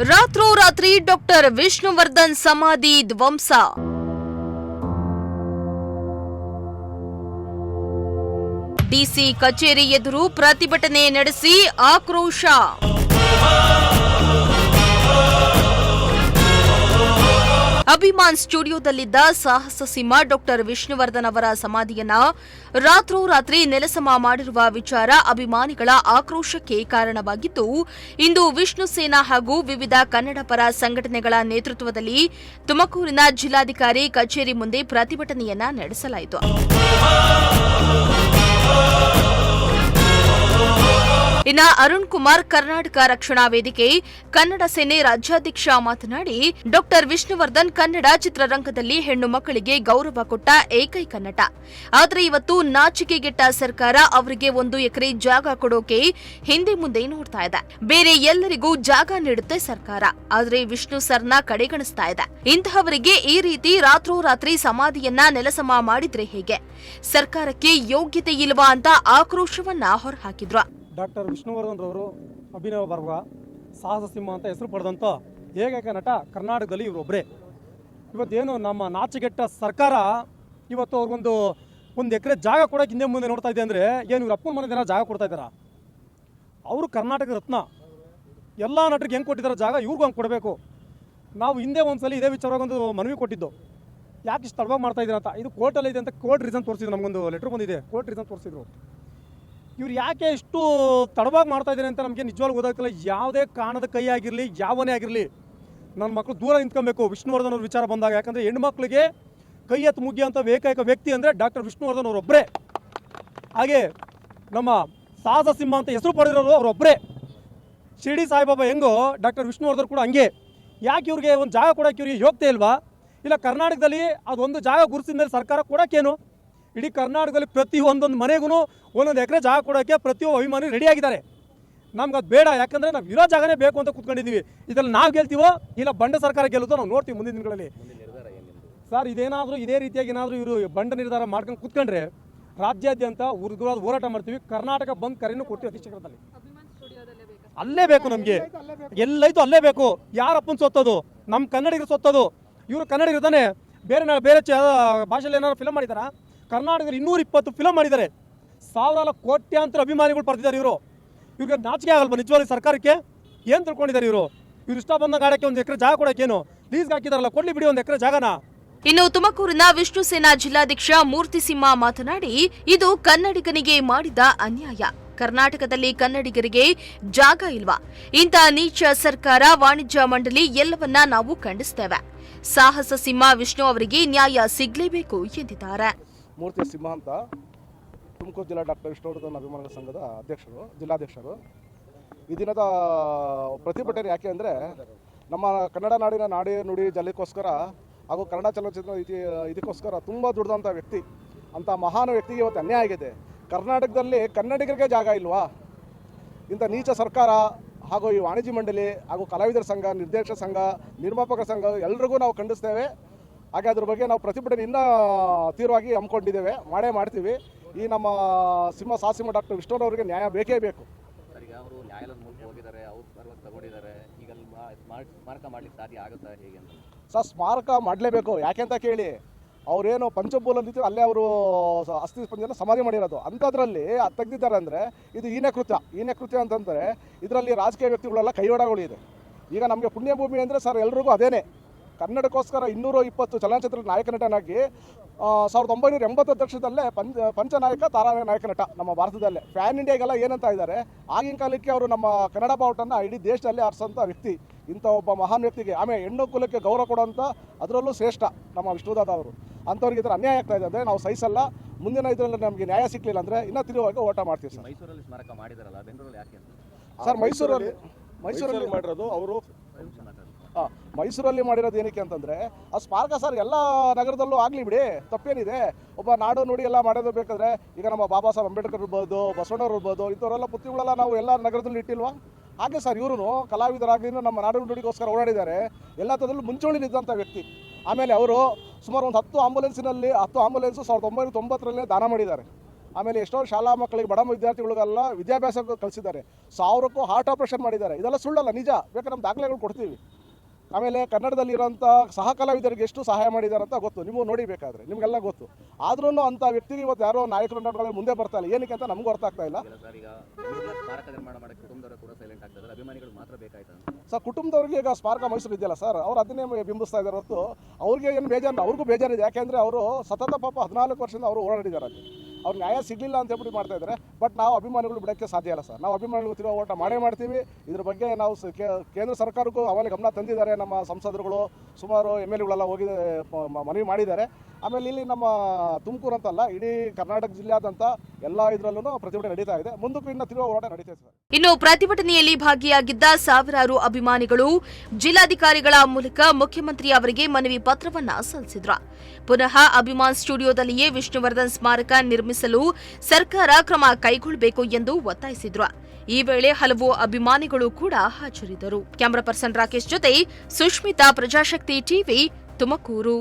ರಾತ್ರೋರಾತ್ರಿ ಡಾಕ್ಟರ್ ವಿಷ್ಣುವರ್ಧನ್ ಸಮಾಧಿ ಧ್ವಂಸ. ಡಿಸಿ ಕಚೇರಿ ಎದುರು ಪ್ರತಿಭಟನೆ ನಡೆಸಿ ಆಕ್ರೋಶ. ಅಭಿಮಾನ್ ಸ್ಟುಡಿಯೋದಲ್ಲಿದ್ದ ಸಾಹಸ ಸಿಂಹ ಡಾಕ್ಟರ್ ವಿಷ್ಣುವರ್ಧನ್ ಅವರ ಸಮಾಧಿಯನ್ನ ರಾತ್ರೋರಾತ್ರಿ ನೆಲಸಮ ಮಾಡಿರುವ ವಿಚಾರ ಅಭಿಮಾನಿಗಳ ಆಕ್ರೋಶಕ್ಕೆ ಕಾರಣವಾಗಿದ್ದು, ಇಂದು ವಿಷ್ಣು ಸೇನಾ ಹಾಗೂ ವಿವಿಧ ಕನ್ನಡ ಪರ ಸಂಘಟನೆಗಳ ನೇತೃತ್ವದಲ್ಲಿ ತುಮಕೂರಿನ ಜಿಲ್ಲಾಧಿಕಾರಿ ಕಚೇರಿ ಮುಂದೆ ಪ್ರತಿಭಟನೆಯನ್ನ ನಡೆಸಲಾಯಿತು. ಇನ್ನು ಅರುಣ್ ಕುಮಾರ್ ಕರ್ನಾಟಕ ರಕ್ಷಣಾ ವೇದಿಕೆ ಕನ್ನಡ ಸೇನೆ ರಾಜ್ಯಾಧ್ಯಕ್ಷ ಮಾತನಾಡಿ, ಡಾಕ್ಟರ್ ವಿಷ್ಣುವರ್ಧನ್ ಕನ್ನಡ ಚಿತ್ರರಂಗದಲ್ಲಿ ಹೆಣ್ಣು ಮಕ್ಕಳಿಗೆ ಗೌರವ ಕೊಟ್ಟ ಏಕೈಕ ನಟ. ಆದರೆ ಇವತ್ತು ನಾಚಿಕೆಗೆಟ್ಟ ಸರ್ಕಾರ ಅವರಿಗೆ 1 ಎಕರೆ ಜಾಗ ಕೊಡೋಕೆ ಹಿಂದೆ ಮುಂದೆ ನೋಡ್ತಾ ಇದೆ. ಬೇರೆ ಎಲ್ಲರಿಗೂ ಜಾಗ ನೀಡುತ್ತೆ ಸರ್ಕಾರ, ಆದರೆ ವಿಷ್ಣು ಸರ್ನ ಕಡೆಗಣಿಸ್ತಾ ಇದೆ. ಇಂತಹವರಿಗೆ ಈ ರೀತಿ ರಾತ್ರೋರಾತ್ರಿ ಸಮಾಧಿಯನ್ನ ನೆಲಸಮ ಮಾಡಿದ್ರೆ ಹೇಗೆ? ಸರ್ಕಾರಕ್ಕೆ ಯೋಗ್ಯತೆ ಇಲ್ವಾ ಅಂತ ಆಕ್ರೋಶವನ್ನ ಹೊರಹಾಕಿದ್ರು. ಡಾಕ್ಟರ್ ವಿಷ್ಣುವರ್ಧನ್ ರವರು ಅಭಿನವ ಬರ್ಗ ಸಾಹಸ ಸಿಂಹ ಅಂತ ಹೆಸರು ಪಡೆದಂಥ ಏಕೈಕ ನಟ ಕರ್ನಾಟಕದಲ್ಲಿ ಇವರೊಬ್ಬರೇ. ಇವತ್ತೇನು ನಮ್ಮ ನಾಚಿಗೆಟ್ಟ ಸರ್ಕಾರ ಇವತ್ತು ಅವ್ರಿಗೊಂದು 1 ಎಕರೆ ಜಾಗ ಕೊಡೋಕೆ ಹಿಂದೆ ಮುಂದೆ ನೋಡ್ತಾ ಇದೆ ಅಂದರೆ ಏನು ಇವ್ರ ಅಪ್ಪನ ಮನೆ ಜನ ಜಾಗ ಕೊಡ್ತಾ ಇದ್ದಾರಾ? ಅವರು ಕರ್ನಾಟಕ ರತ್ನ, ಎಲ್ಲ ನಟರಿಗೆ ಹೆಂಗೆ ಕೊಟ್ಟಿದ್ದಾರೆ ಜಾಗ ಇವ್ರಿಗೂ ಹಂಗೆ ಕೊಡಬೇಕು. ನಾವು ಹಿಂದೆ ಒಂದ್ಸಲ ಇದೇ ವಿಚಾರವಾಗಿ ಒಂದು ಮನವಿ ಕೊಟ್ಟಿದ್ದು, ಯಾಕೆ ಇಷ್ಟು ತಡವಾಗಿ ಮಾಡ್ತಾ ಇದ್ದೀರಾ ಅಂತ. ಇದು ಕೋರ್ಟಲ್ಲಿ ಇದೆ ಅಂತ ಕೋರ್ಟ್ ರೀಸನ್ ತೋರಿಸಿದ್ರು, ನಮಗೊಂದು ಲೆಟ್ರ್ ಬಂದಿದೆ, ಕೋರ್ಟ್ ರೀಸನ್ ತೋರಿಸಿದ್ರು. ಇವ್ರು ಯಾಕೆ ಇಷ್ಟು ತಡವಾಗಿ ಮಾಡ್ತಾ ಇದ್ದಾರೆ ಅಂತ ನಮಗೆ ನಿಜವಾಗ್ಲೂ ಗೊತ್ತಾಗ್ತಿಲ್ಲ. ಯಾವುದೇ ಕಾರಣದ ಕೈ ಆಗಿರಲಿ, ಯಾವನೇ ಆಗಿರಲಿ, ನನ್ನ ಮಕ್ಕಳು ದೂರ ನಿಂತ್ಕೊಬೇಕು ವಿಷ್ಣುವರ್ಧನ್ ಅವ್ರ ವಿಚಾರ ಬಂದಾಗ. ಯಾಕಂದರೆ ಹೆಣ್ಮಕ್ಳಿಗೆ ಕೈ ಎತ್ತು ಮುಗಿಯುವಂಥ ಏಕೈಕ ವ್ಯಕ್ತಿ ಅಂದರೆ ಡಾಕ್ಟರ್ ವಿಷ್ಣುವರ್ಧನ್ ಅವರೊಬ್ಬರೇ. ಹಾಗೆ ನಮ್ಮ ಸಾಹಸ ಸಿಂಹ ಅಂತ ಹೆಸರು ಪಡೆದಿರೋರು ಅವರೊಬ್ಬರೇ. ಶಿರ್ಡಿ ಸಾಯಿಬಾಬಾ ಹೆಂಗೋ ಡಾಕ್ಟರ್ ವಿಷ್ಣುವರ್ಧನ್ ಕೂಡ ಹಂಗೆ. ಯಾಕೆ ಇವ್ರಿಗೆ ಒಂದು ಜಾಗ ಕೊಡೋಕೆ ಇವ್ರಿಗೆ ಯೋಗ್ಯತೆ ಇಲ್ವಾ? ಇಲ್ಲ ಕರ್ನಾಟಕದಲ್ಲಿ ಅದೊಂದು ಜಾಗ ಗುರುತಿಸಿದ ಮೇಲೆ ಸರ್ಕಾರ ಕೊಡೋಕ್ಕೇನು? ಇಡೀ ಕರ್ನಾಟಕದಲ್ಲಿ ಪ್ರತಿ ಒಂದೊಂದು ಮನೆಗೂ 1 ಎಕರೆ ಜಾಗ ಕೊಡೋಕ್ಕೆ ಪ್ರತಿಯೊಬ್ಬ ಅಭಿಮಾನಿ ರೆಡಿಯಾಗಿದ್ದಾರೆ. ನಮ್ಗೆ ಅದು ಬೇಡ, ಯಾಕಂದರೆ ನಾವು ಇರೋ ಜಾಗನೇ ಬೇಕು ಅಂತ ಕೂತ್ಕೊಂಡಿದ್ದೀವಿ. ಇದರಲ್ಲಿ ನಾವು ಗೆಲ್ತೀವೋ ಇಲ್ಲ ಬಂಡ ಸರ್ಕಾರ ಗೆಲ್ಲುತ್ತೋ ನಾವು ನೋಡ್ತೀವಿ ಮುಂದಿನ ದಿನಗಳಲ್ಲಿ. ಸರ್, ಇದೇನಾದರೂ ಇದೇ ರೀತಿಯಾಗಿ ಏನಾದರೂ ಇವರು ಬಂಡ ನಿರ್ಧಾರ ಮಾಡ್ಕೊಂಡು ಕೂತ್ಕೊಂಡ್ರೆ ರಾಜ್ಯಾದ್ಯಂತ ಉಗ್ರವಾದ ಹೋರಾಟ ಮಾಡ್ತೀವಿ. ಕರ್ನಾಟಕ ಬಂದ್ ಕರೆನೂ ಕೊಡ್ತೀವಿ ಅತಿ ಶೀಘ್ರದಲ್ಲಿ. ಅಲ್ಲೇ ಬೇಕು ನಮಗೆ, ಎಲ್ಲೈತು ಅಲ್ಲೇ ಬೇಕು. ಯಾರಪ್ಪನ ಸೊತ್ತದು? ನಮ್ಮ ಕನ್ನಡಿಗರು ಸೊತ್ತದು. ಇವರು ಕನ್ನಡಿಗರು ತಾನೆ, ಬೇರೆ ಭಾಷೆಯಲ್ಲಿ ಏನಾದ್ರು ಫಿಲಮ್ ಮಾಡಿದಾರಾ? ಕರ್ನಾಟಕದಲ್ಲಿ 220 ಫಿಲಮ್ ಮಾಡಿದ್ದಾರೆ. ಸಾವಿರಾರು ಕೋಟ್ಯಾಂತರ ಅಭಿಮಾನಿಗಳು ಪಡೆದಿದ್ದಾರೆ. ಇವ್ರಿಗೆ ನಾಚಿಕೆ ಆಗಲ್ವಾ ನಿಜವಾಗ್ಲೂ ಸರ್ಕಾರಕ್ಕೆ? ಏನು ತಿಳ್ಕೊಂಡಿದ್ದಾರೆ ಇವರು? ಇಷ್ಟ ಬಂದ ಗಾಡಕ್ಕೆ 1 ಎಕರೆ ಜಾಗ ಕೊಡೋಕ್ಕೇನು? ಲೀಸ್ಗೆ ಹಾಕಿದಾರಲ್ಲ, ಕೊಡ್ಲಿ ಬಿಡಿ 1 ಎಕರೆ ಜಾಗನ. ಇನ್ನು ತುಮಕೂರಿನ ವಿಷ್ಣು ಸೇನಾ ಜಿಲ್ಲಾಧ್ಯಕ್ಷ ಮೂರ್ತಿ ಸಿಂಹ ಮಾತನಾಡಿ, ಇದು ಕನ್ನಡಿಗನಿಗೆ ಮಾಡಿದ ಅನ್ಯಾಯ. ಕರ್ನಾಟಕದಲ್ಲಿ ಕನ್ನಡಿಗರಿಗೆ ಜಾಗ ಇಲ್ವಾ? ಇಂಥ ನೀಚ ಸರ್ಕಾರ, ವಾಣಿಜ್ಯ ಮಂಡಳಿ ಎಲ್ಲವನ್ನ ನಾವು ಖಂಡಿಸ್ತೇವೆ. ಸಾಹಸ ಸಿಂಹ ವಿಷ್ಣು ಅವರಿಗೆ ನ್ಯಾಯ ಸಿಗಲೇಬೇಕು ಎಂದಿದ್ದಾರೆ. ಮೂರ್ತಿ ಸಿಂಹ ಅಂತ ತುಮಕೂರು ಜಿಲ್ಲಾ ಡಾಕ್ಟರ್ ವಿಷ್ಣುವರ್ಧನ್ ಅಭಿಮಾನಿಗಳ ಸಂಘದ ಅಧ್ಯಕ್ಷರು, ಜಿಲ್ಲಾಧ್ಯಕ್ಷರು. ಈ ದಿನದ ಪ್ರತಿಭಟನೆ ಯಾಕೆ ಅಂದರೆ, ನಮ್ಮ ಕನ್ನಡ ನಾಡಿನ ನಾಡಿ ನುಡಿ ಜಲಕ್ಕೋಸ್ಕರ ಹಾಗೂ ಕನ್ನಡ ಚಲನಚಿತ್ರ ಇದಕ್ಕೋಸ್ಕರ ತುಂಬ ದುಡಿದಂಥ ವ್ಯಕ್ತಿ, ಅಂಥ ಮಹಾನ್ ವ್ಯಕ್ತಿಗೆ ಇವತ್ತು ಅನ್ಯಾಯ ಆಗಿದೆ. ಕರ್ನಾಟಕದಲ್ಲಿ ಕನ್ನಡಿಗರಿಗೆ ಜಾಗ ಇಲ್ವಾ? ಇಂಥ ನೀಚ ಸರ್ಕಾರ ಹಾಗೂ ಈ ವಾಣಿಜ್ಯ ಮಂಡಳಿ ಹಾಗೂ ಕಲಾವಿದರ ಸಂಘ, ನಿರ್ದೇಶಕ ಸಂಘ, ನಿರ್ಮಾಪಕರ ಸಂಘ ಎಲ್ಲರಿಗೂ ನಾವು ಖಂಡಿಸ್ತೇವೆ. ಹಾಗೆ ಅದ್ರ ಬಗ್ಗೆ ನಾವು ಪ್ರತಿಭಟನೆ ಇನ್ನೂ ತೀವ್ರವಾಗಿ ಹಮ್ಮಿಕೊಂಡಿದ್ದೇವೆ, ಮಾಡೇ ಮಾಡ್ತೀವಿ. ಈ ನಮ್ಮ ಸಾಹಸಿಂಹ ಡಾಕ್ಟರ್ ವಿಷ್ಣು ಅವರಿಗೆ ನ್ಯಾಯ ಬೇಕೇ ಬೇಕು. ಈಗ ಅವರು ನ್ಯಾಯಾಲಯದ ಮೂಲಕ ಹೋಗಿದ್ದಾರೆ, ಅವ್ರು ಪರವಾಗಿ ತಗೊಂಡಿದ್ದಾರೆ. ಈಗ ಸ್ಮಾರಕ ಮಾಡ್ಲಿಕ್ಕೆ ಸಾಧ್ಯ ಆಗುತ್ತಾ ಹೇಗೆ ಅಂತ? ಸರ್, ಸ್ಮಾರಕ ಮಾಡಲೇಬೇಕು. ಯಾಕೆ ಅಂತ ಕೇಳಿ, ಅವರೇನು ಪಂಚಭೂಲಲ್ಲಿ ಅಲ್ಲೇ ಅವರು ಅಸ್ಥಿ ಪಂಜನ ಸಮಾಧಿ ಮಾಡಿರೋದು. ಅಂಥದ್ರಲ್ಲಿ ಅದು ತೆಗೆದಿದ್ದಾರೆ ಅಂದರೆ ಇದು ಹೀನ ಕೃತ್ಯ ಅಂತಂದರೆ ಇದರಲ್ಲಿ ರಾಜಕೀಯ ವ್ಯಕ್ತಿಗಳೆಲ್ಲ ಕೈವಾಡಗಳಿದೆ. ಈಗ ನಮಗೆ ಪುಣ್ಯಭೂಮಿ ಅಂದರೆ ಸರ್ ಎಲ್ರಿಗೂ ಅದೇನೆ. ಕನ್ನಡಕ್ಕೋಸ್ಕರ 220 ಚಲನಚಿತ್ರ ನಾಯಕ ನಟನಾಗಿ 1980 ದಶಕದಲ್ಲೇ ಪಂಚನಾಯಕ ತಾರಾನಾಯಕ ನಟ ನಮ್ಮ ಭಾರತದಲ್ಲೇ. ಫ್ಯಾನ್ ಇಂಡಿಯಾಗೆಲ್ಲ ಏನಂತ ಇದ್ದಾರೆ, ಆಗಿನ ಕಾಲಕ್ಕೆ ಅವರು ನಮ್ಮ ಕನ್ನಡ ಬಾವುಟನ್ನು ಇಡೀ ದೇಶದಲ್ಲಿ ಆರಿಸೋಂಥ ವ್ಯಕ್ತಿ. ಇಂಥ ಒಬ್ಬ ಮಹಾನ್ ವ್ಯಕ್ತಿಗೆ ಆಮೇಲೆ ಹೆಣ್ಣು ಕುಲಕ್ಕೆ ಗೌರವ ಕೊಡುವಂಥ ಅದರಲ್ಲೂ ಶ್ರೇಷ್ಠ ನಮ್ಮ ವಿಷ್ಣುದಾದ ಅವರು. ಅಂಥವ್ರಿಗೆ ಇದರ ಅನ್ಯಾಯ ಆಗ್ತಾ ಇದೆ ಅಂದರೆ ನಾವು ಸಹಿಸಲ್ಲ. ಮುಂದಿನ ಇದರಲ್ಲಿ ನಮಗೆ ನ್ಯಾಯ ಸಿಕ್ಕಲಿಲ್ಲ ಅಂದರೆ ಇನ್ನೂ ತಿರುವಾಗಿ ಓಟ ಮಾಡ್ತೀವಿ ಸರ್. ಮೈಸೂರಲ್ಲಿ ಸ್ಮಾರಕ ಮಾಡಿದಾರಲ್ಲ, ಬೆಂಗಳೂರಲ್ಲಿ ಯಾಕೆ ಸರ್? ಮೈಸೂರಲ್ಲಿ ಮಾಡಿರೋದು ಅವರು. ಮೈಸೂರಲ್ಲಿ ಮಾಡಿರೋದು ಏನಕ್ಕೆ ಅಂತಂದರೆ ಆ ಸ್ಮಾರಕ ಸರ್ ಎಲ್ಲ ನಗರದಲ್ಲೂ ಆಗಲಿ ಬಿಡಿ, ತಪ್ಪೇನಿದೆ. ಒಬ್ಬ ನಾಡು ನುಡಿ ಎಲ್ಲ ಮಾಡೋದು ಬೇಕಾದರೆ ಈಗ ನಮ್ಮ ಬಾಬಾ ಸಾಹೇಬ್ ಅಂಬೇಡ್ಕರ್ ಇರ್ಬೋದು, ಬಸವಣ್ಣವ್ರು ಇರ್ಬೋದು, ಇಂಥವರೆಲ್ಲ ಪುತ್ರಿಗಳೆಲ್ಲ ನಾವು ಎಲ್ಲ ನಗರದಲ್ಲಿ ಇಟ್ಟಿಲ್ವಾ? ಹಾಗೆ ಸರ್ ಇವರು ಕಲಾವಿದರಾಗಿ ನಮ್ಮ ನಾಡು ನುಡಿಗೋಸ್ಕರ ಓಡಾಡಿದ್ದಾರೆ. ಎಲ್ಲ ಥರದಲ್ಲೂ ಮುಂಚೂಣಿಲಿದ್ದಂಥ ವ್ಯಕ್ತಿ. ಆಮೇಲೆ ಅವರು ಸುಮಾರು ಒಂದು 10 ಆಂಬುಲೆನ್ಸು 1990ರಲ್ಲಿ ದಾನ ಮಾಡಿದ್ದಾರೆ. ಆಮೇಲೆ ಎಷ್ಟೋ ಶಾಲಾ ಮಕ್ಕಳಿಗೆ ಬಡ ವಿದ್ಯಾರ್ಥಿಗಳಿಗೆಲ್ಲ ವಿದ್ಯಾಭ್ಯಾಸ ಕಲಿಸಿದ್ದಾರೆ. 1000ಕ್ಕೂ ಹಾರ್ಟ್ ಆಪರೇಷನ್ ಮಾಡಿದ್ದಾರೆ. ಇದೆಲ್ಲ ಸುಳ್ಳಲ್ಲ, ನಿಜ. ಬೇಕಾದ್ರೆ ನಮ್ಮ ದಾಖಲೆಗಳು ಕೊಡ್ತೀವಿ. ಆಮೇಲೆ ಕನ್ನಡದಲ್ಲಿರೋಂಥ ಸಹ ಕಲಾವಿದರಿಗೆ ಎಷ್ಟು ಸಹಾಯ ಮಾಡಿದ್ದಾರೆ ಅಂತ ಗೊತ್ತು, ನೀವು ನೋಡಿಬೇಕಾದ್ರೆ ನಿಮಗೆಲ್ಲ ಗೊತ್ತು. ಆದ್ರೂ ಅಂಥ ವ್ಯಕ್ತಿಗೆ ಇವತ್ತು ಯಾರೋ ನಾಯಕರು ನಟಗಳು ಮುಂದೆ ಬರ್ತಾ ಇಲ್ಲ, ಏನಕ್ಕೆ ಅಂತ ನಮಗೂ ಅರ್ಥ ಆಗ್ತಾ ಇಲ್ಲ. ಸರ್, ಈಗ ಸ್ಮಾರಕ ನಿರ್ಮಾಣ ಮಾಡಕ್ಕೆ ಕುಟುಂಬದವರು ಕೂಡ ಸೈಲೆಂಟ್ ಆಗ್ತಾರೆ, ಅಭಿಮಾನಿಗಳು ಮಾತ್ರ ಬೇಕಾಯ್ತು ಸರ್. ಕುಟುಂಬದವ್ರಿಗೆ ಈಗ ಸ್ಮಾರಕ ಮೈಸೂರು ಇದೆಯಲ್ಲ ಸರ್, ಅವ್ರು ಅದನ್ನೇ ಬಿಂಬಿಸ್ತಾ ಇದ್ದಾರೆ ಹೊರತು ಅವ್ರಿಗೆ ಏನು ಬೇಜಾರು, ಅವ್ರಿಗೂ ಬೇಜಾರಿದೆ. ಯಾಕೆಂದರೆ ಅವರು ಸತತ ಪಾಪ 14 ವರ್ಷದಿಂದ ಅವರು ಓಡಾಡಿದ್ದಾರೆ ಅಲ್ಲಿ. ಅವ್ರು ನ್ಯಾಯ ಸಿಗಲಿಲ್ಲ ಅಂತ ಹೇಳ್ಬಿಟ್ಟು ಮಾಡ್ತಾ ಇದ್ದಾರೆ. ಬಟ್ ನಾವು ಅಭಿಮಾನಿಗಳು ಬಿಡೋಕ್ಕೆ ಸಾಧ್ಯ ಇಲ್ಲ ಸರ್. ನಾವು ಅಭಿಮಾನಿಗಳು ತಿರುವ ಓಟ ಮಾಡೇ ಮಾಡ್ತೀವಿ. ಇದ್ರ ಬಗ್ಗೆ ನಾವು ಕೇಂದ್ರ ಸರ್ಕಾರಕ್ಕೂ ಅವಾಗಲೇ ಗಮನ ತಂದಿದ್ದಾರೆ. ನಮ್ಮ ಸಂಸದರುಗಳು ಸುಮಾರು MLAಗಳೆಲ್ಲ ಹೋಗಿ ಮನವಿ ಮಾಡಿದ್ದಾರೆ. ಆಮೇಲೆ ಇಲ್ಲಿ ನಮ್ಮ ತುಮಕೂರು ಅಂತಲ್ಲ, ಇಡೀ ಕರ್ನಾಟಕ ಜಿಲ್ಲೆಯಾದಂಥ ಎಲ್ಲ ಇದರಲ್ಲೂ ಪ್ರತಿಭಟನೆ ನಡೀತಾ ಇದೆ. ಮುಂದಕ್ಕೂ ಇನ್ನು ತಿರುವ ಹೋರಾಟ ನಡೀತಾ ಇದೆ ಸರ್. ಇನ್ನು ಪ್ರತಿಭಟನೆಯಲ್ಲಿ ಭಾಗಿಯಾಗಿದ್ದ ಸಾವಿರಾರು ಅಭಿಮಾನಿಗಳು ಜಿಲ್ಲಾಧಿಕಾರಿಗಳ ಮೂಲಕ ಮುಖ್ಯಮಂತ್ರಿ ಅವರಿಗೆ ಮನವಿ ಪತ್ರವನ್ನ ಸಲ್ಲಿಸಿದ್ರು. ಪುನಃ ಅಭಿಮಾನ್ ಸ್ಟುಡಿಯೋದಲ್ಲಿಯೇ ವಿಷ್ಣುವರ್ಧನ್ ಸ್ಮಾರಕ ನಿರ್ಮಿಸಲು ಸರ್ಕಾರ ಕ್ರಮ ಕೈಗೊಳ್ಳಬೇಕು ಎಂದು ಒತ್ತಾಯಿಸಿದ್ರು. ಈ ವೇಳೆ ಹಲವು ಅಭಿಮಾನಿಗಳು ಕೂಡ ಹಾಜರಿದ್ದರು. ಕ್ಯಾಮರಾ ಪರ್ಸನ್ ರಾಕೇಶ್ ಜೊತೆ ಸುಷ್ಮಿತಾ, ಪ್ರಜಾಶಕ್ತಿ ಟಿವಿ, ತುಮಕೂರು.